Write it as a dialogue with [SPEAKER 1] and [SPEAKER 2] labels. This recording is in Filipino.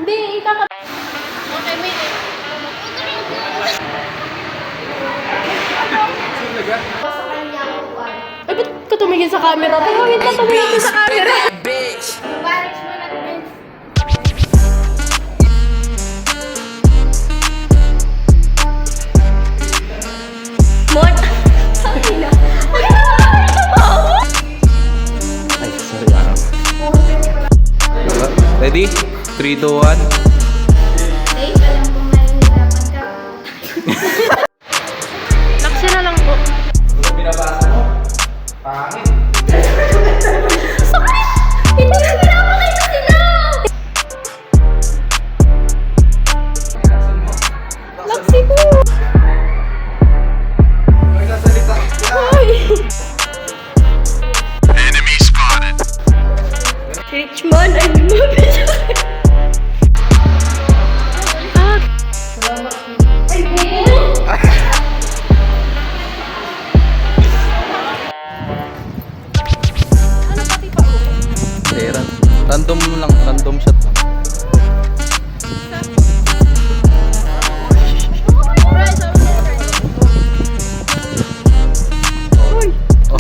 [SPEAKER 1] Hindi, ikaka... Okay, may... Sa kanya ako pa. Ay, ba't ka tumingin sa camera? Tumingin ka tumingin sa camera. Paris mo na rin. Mon? Sabi na.
[SPEAKER 2] Ay, sorry. Ready? 3, 2, 1.
[SPEAKER 1] Dave, alam ko mahihirapan ka. Laksi na lang po.
[SPEAKER 2] Ano binabasa mo? Pangit.
[SPEAKER 1] Sakit! Hindi na pinapakita sila! Laksi ko!
[SPEAKER 2] Ay, nasalita.
[SPEAKER 1] Hoy! Richmond, ay lumapit sa akin. Ay, ano pati pa ako?
[SPEAKER 2] Random lang, random shot lang.
[SPEAKER 1] Uy!
[SPEAKER 2] Oh.